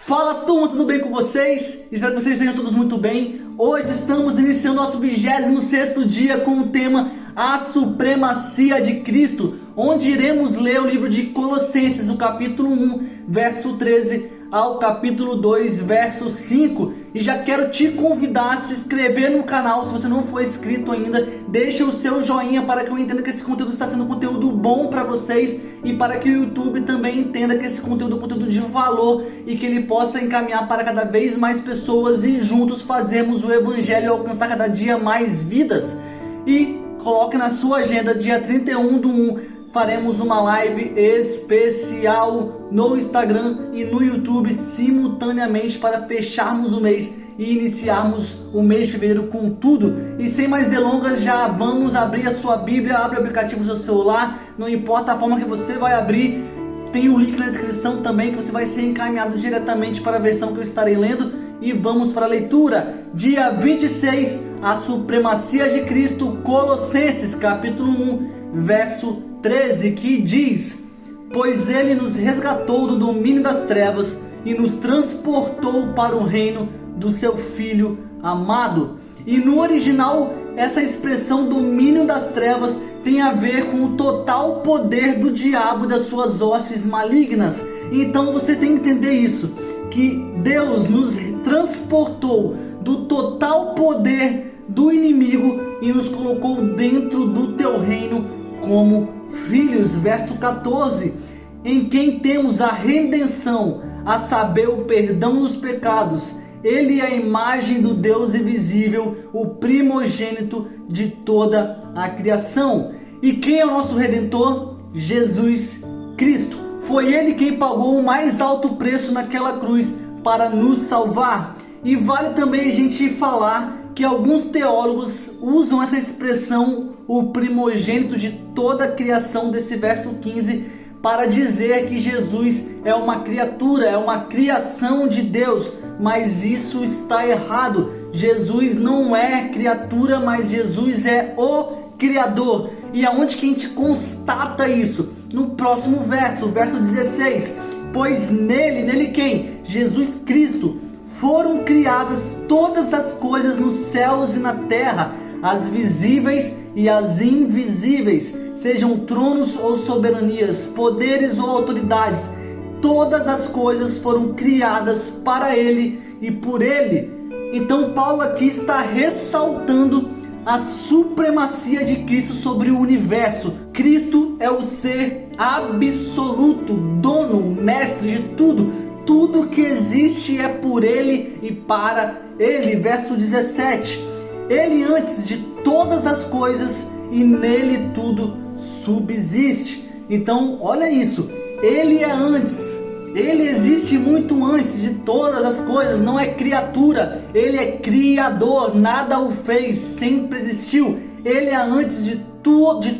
Fala turma, tudo bem com vocês? Espero que vocês estejam todos muito bem. Hoje estamos iniciando nosso 26º dia com o tema A Supremacia de Cristo, onde iremos ler o livro de Colossenses, o capítulo 1, verso 13 ao capítulo 2, verso 5. E já quero te convidar a se inscrever no canal, se você não for inscrito ainda. Deixa o seu joinha para que eu entenda que esse conteúdo está sendo conteúdo bom para vocês e para que o YouTube também entenda que esse conteúdo é conteúdo de valor e que ele possa encaminhar para cada vez mais pessoas e juntos fazermos o Evangelho alcançar cada dia mais vidas. E coloque na sua agenda, dia 31/1, faremos uma live especial no Instagram e no YouTube simultaneamente para fecharmos o mês e iniciarmos o mês de fevereiro com tudo. E sem mais delongas, já vamos abrir a sua Bíblia. Abre o aplicativo do seu celular, não importa a forma que você vai abrir, tem o link na descrição também que você vai ser encaminhado diretamente para a versão que eu estarei lendo. E vamos para a leitura. Dia 26, a supremacia de Cristo, Colossenses capítulo 1, verso 13, que diz: pois ele nos resgatou do domínio das trevas e nos transportou para o reino do seu Filho amado. E no original, essa expressão domínio das trevas tem a ver com o total poder do diabo e das suas hostes malignas. Então você tem que entender isso, que Deus nos transportou do total poder do inimigo e nos colocou dentro do teu reino como filhos. Verso 14, em quem temos a redenção, a saber, o perdão dos pecados. Ele é a imagem do Deus invisível, o primogênito de toda a criação. E quem é o nosso Redentor? Jesus Cristo. Foi Ele quem pagou o mais alto preço naquela cruz para nos salvar. E vale também a gente falar que alguns teólogos usam essa expressão, o primogênito de toda a criação, desse verso 15, para dizer que Jesus é uma criatura, é uma criação de Deus. Mas isso está errado. Jesus não é criatura, mas Jesus é o Criador. E aonde que a gente constata isso? No próximo verso, verso 16. Pois nele quem? Jesus Cristo, foram criadas todas as coisas nos céus e na terra, as visíveis e as invisíveis, sejam tronos ou soberanias, poderes ou autoridades. Todas as coisas foram criadas para Ele e por Ele. Então Paulo aqui está ressaltando a supremacia de Cristo sobre o universo. Cristo é o ser absoluto, dono, mestre de tudo. Tudo que existe é por Ele e para Ele. Verso 17. Ele antes de todas as coisas e nele tudo subsiste. Então olha isso, Ele é antes. Ele existe muito antes de todas as coisas, não é criatura, Ele é Criador, nada o fez, sempre existiu. Ele é antes de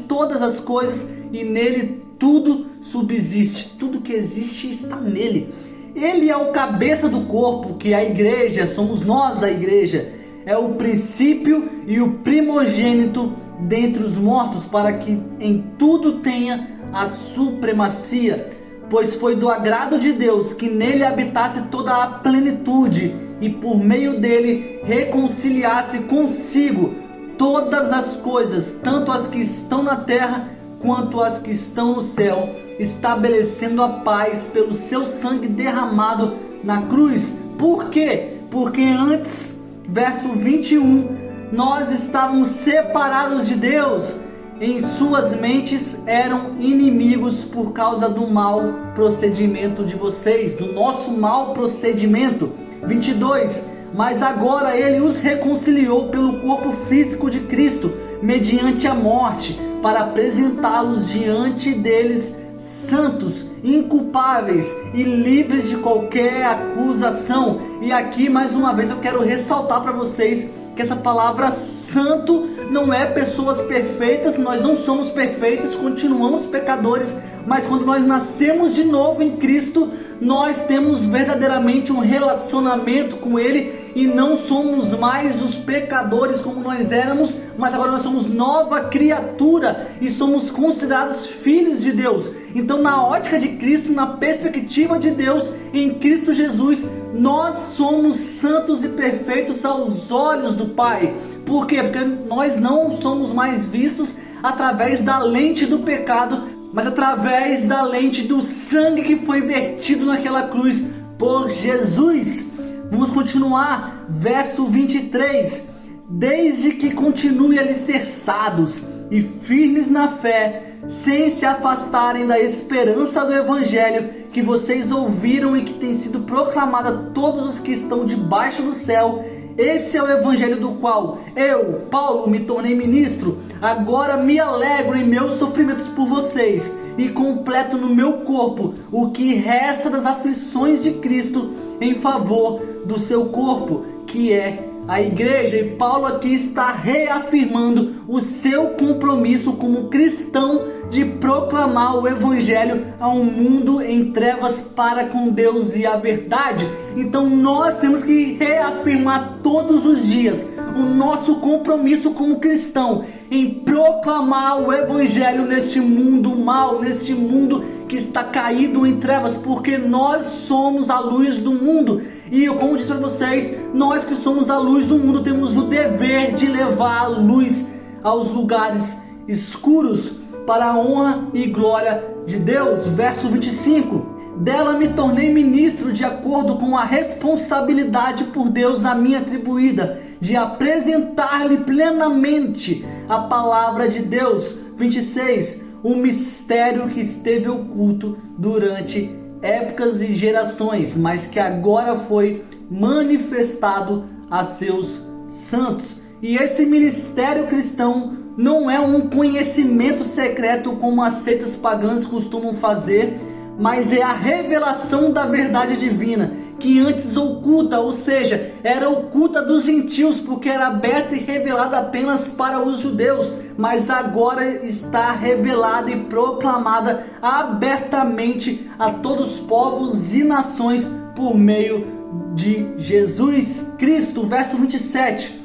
todas as coisas e nele tudo subsiste, tudo que existe está nele. Ele é o cabeça do corpo, que é a igreja, somos nós a igreja. É o princípio e o primogênito dentre os mortos, para que em tudo tenha a supremacia. Pois foi do agrado de Deus que nele habitasse toda a plenitude e por meio dele reconciliasse consigo todas as coisas, tanto as que estão na terra quanto as que estão no céu, estabelecendo a paz pelo seu sangue derramado na cruz. Por quê? Porque antes, verso 21, nós estávamos separados de Deus. Em suas mentes eram inimigos por causa do mau procedimento de vocês, do nosso mau procedimento. 22. Mas agora Ele os reconciliou pelo corpo físico de Cristo, mediante a morte, para apresentá-los diante deles santos, inculpáveis e livres de qualquer acusação. E aqui mais uma vez eu quero ressaltar para vocês que essa palavra santo não é pessoas perfeitas. Nós não somos perfeitos, continuamos pecadores, mas quando nós nascemos de novo em Cristo, nós temos verdadeiramente um relacionamento com Ele e não somos mais os pecadores como nós éramos, mas agora nós somos nova criatura e somos considerados filhos de Deus. Então, na ótica de Cristo, na perspectiva de Deus, em Cristo Jesus, nós somos santos e perfeitos aos olhos do Pai. Por quê? Porque nós não somos mais vistos através da lente do pecado, mas através da lente do sangue que foi vertido naquela cruz por Jesus. Vamos continuar, verso 23. Desde que continuem alicerçados e firmes na fé, sem se afastarem da esperança do Evangelho que vocês ouviram e que tem sido proclamada a todos os que estão debaixo do céu. Esse é o Evangelho do qual eu, Paulo, me tornei ministro. Agora me alegro em meus sofrimentos por vocês e completo no meu corpo o que resta das aflições de Cristo em favor do seu corpo, que é a igreja. E Paulo aqui está reafirmando o seu compromisso como cristão de proclamar o Evangelho a um mundo em trevas para com Deus e a verdade. Então nós temos que reafirmar todos os dias o nosso compromisso como cristão em proclamar o Evangelho neste mundo mal, neste mundo que está caído em trevas, porque nós somos a luz do mundo. E como eu disse para vocês, nós que somos a luz do mundo temos o dever de levar a luz aos lugares escuros para a honra e glória de Deus. Verso 25. Dela me tornei ministro de acordo com a responsabilidade por Deus a mim atribuída, de apresentar-lhe plenamente a palavra de Deus. 26. Um mistério que esteve oculto durante épocas e gerações, mas que agora foi manifestado a seus santos. E esse ministério cristão não é um conhecimento secreto como as seitas pagãs costumam fazer, mas é a revelação da verdade divina, que antes oculta, ou seja, era oculta dos gentios, porque era aberta e revelada apenas para os judeus, mas agora está revelada e proclamada abertamente a todos os povos e nações por meio de Jesus Cristo. Verso 27.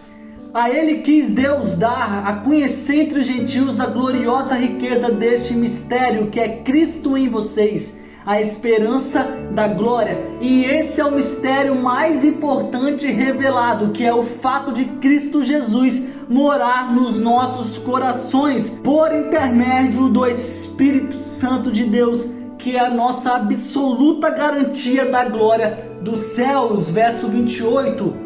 A ele quis Deus dar a conhecer entre os gentios a gloriosa riqueza deste mistério, que é Cristo em vocês, a esperança da glória. E esse é o mistério mais importante revelado, que é o fato de Cristo Jesus morar nos nossos corações por intermédio do Espírito Santo de Deus, que é a nossa absoluta garantia da glória dos céus. Verso 28.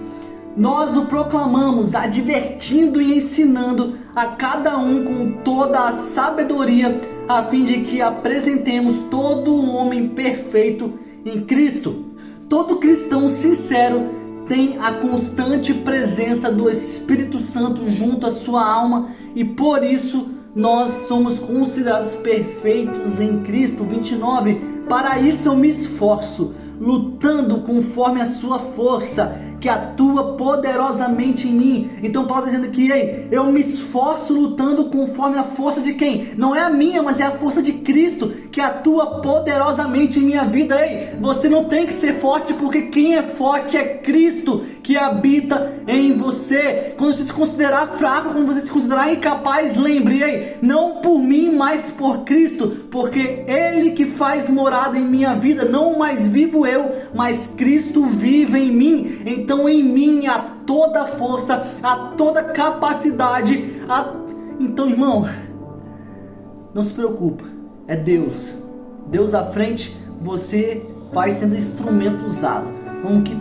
Nós o proclamamos, advertindo e ensinando a cada um com toda a sabedoria, a fim de que apresentemos todo o homem perfeito em Cristo. Todo cristão sincero tem a constante presença do Espírito Santo junto à sua alma, e por isso nós somos considerados perfeitos em Cristo. 29. Para isso eu me esforço, lutando conforme a sua força, que atua poderosamente em mim. Então Paulo está dizendo que eu me esforço lutando conforme a força de quem? Não é a minha, mas é a força de Cristo que atua poderosamente em minha vida. Você não tem que ser forte, porque quem é forte é Cristo que habita em você. Quando você se considerar fraco, quando você se considerar incapaz, lembre, não por mim, mas por Cristo, porque Ele que faz morada em minha vida. Não mais vivo eu, mas Cristo vive em mim. Então em mim há toda a força, há toda a capacidade. Então, irmão, não se preocupa, é Deus. Deus à frente, você vai sendo instrumento usado.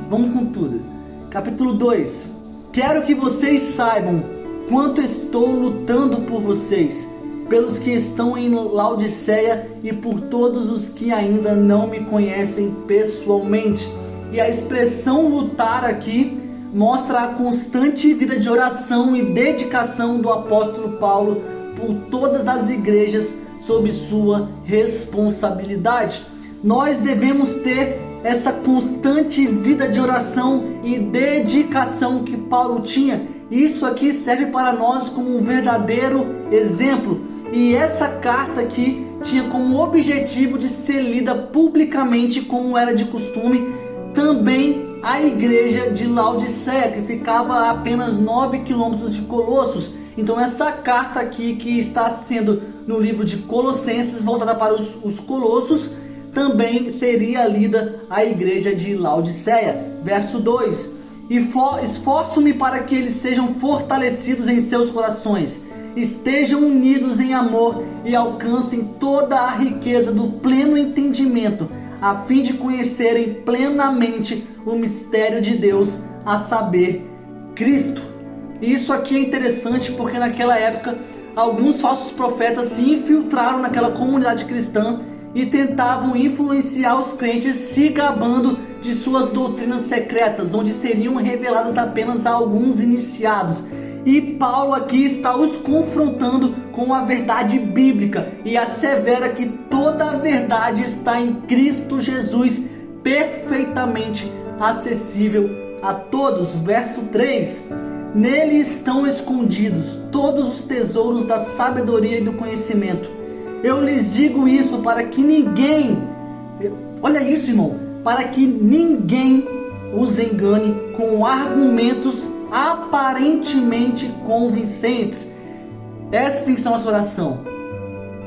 Vamos com tudo. Capítulo 2. Quero que vocês saibam quanto estou lutando por vocês, pelos que estão em Laodiceia e por todos os que ainda não me conhecem pessoalmente. E a expressão lutar aqui mostra a constante vida de oração e dedicação do apóstolo Paulo por todas as igrejas sob sua responsabilidade. Nós devemos ter essa constante vida de oração e dedicação que Paulo tinha. Isso aqui serve para nós como um verdadeiro exemplo. E essa carta aqui tinha como objetivo de ser lida publicamente, como era de costume, também a igreja de Laodiceia, que ficava a apenas 9 quilômetros de Colossos. Então essa carta aqui que está sendo no livro de Colossenses, voltada para os colossos, também seria lida a igreja de Laodiceia. Verso 2: esforço-me para que eles sejam fortalecidos em seus corações, estejam unidos em amor e alcancem toda a riqueza do pleno entendimento, a fim de conhecerem plenamente o mistério de Deus, a saber, Cristo. Isso aqui é interessante porque naquela época alguns falsos profetas se infiltraram naquela comunidade cristã e tentavam influenciar os crentes, se gabando de suas doutrinas secretas, onde seriam reveladas apenas a alguns iniciados. E Paulo aqui está os confrontando com a verdade bíblica e assevera que toda a verdade está em Cristo Jesus, perfeitamente acessível a todos. Verso 3: nele estão escondidos todos os tesouros da sabedoria e do conhecimento. Eu lhes digo isso para que ninguém, olha isso, irmão, para que ninguém os engane com argumentos aparentemente convincentes. Essa tem que ser a nossa oração,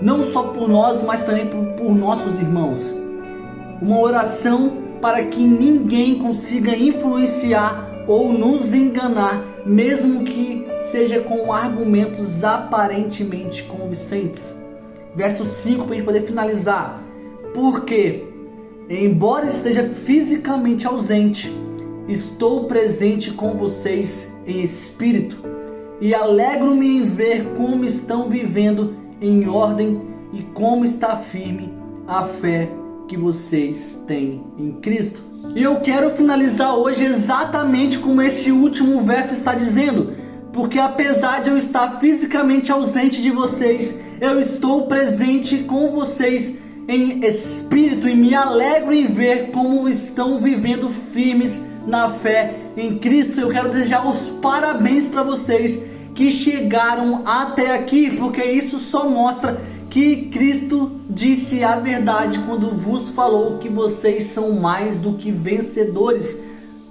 não só por nós, mas também por nossos irmãos. Uma oração para que ninguém consiga influenciar ou nos enganar, mesmo que seja com argumentos aparentemente convincentes. Verso 5, para a gente poder finalizar: porque, embora esteja fisicamente ausente, estou presente com vocês em espírito, e alegro-me em ver como estão vivendo em ordem e como está firme a fé que vocês têm em Cristo. E eu quero finalizar hoje exatamente como esse último verso está dizendo: porque apesar de eu estar fisicamente ausente de vocês, eu estou presente com vocês em espírito e me alegro em ver como estão vivendo firmes na fé em Cristo. Eu quero desejar os parabéns para vocês que chegaram até aqui, porque isso só mostra que Cristo disse a verdade quando vos falou que vocês são mais do que vencedores.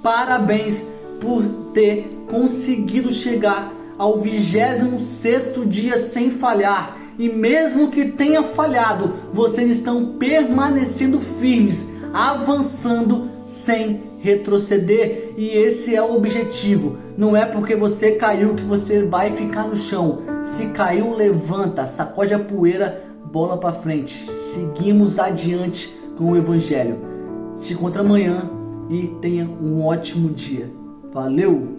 Parabéns por ter conseguido chegar ao 26º dia sem falhar. E mesmo que tenha falhado, vocês estão permanecendo firmes, avançando sem retroceder. E esse é o objetivo. Não é porque você caiu que você vai ficar no chão. Se caiu, levanta, sacode a poeira, bola para frente. Seguimos adiante com o Evangelho. Se encontra amanhã e tenha um ótimo dia. Valeu!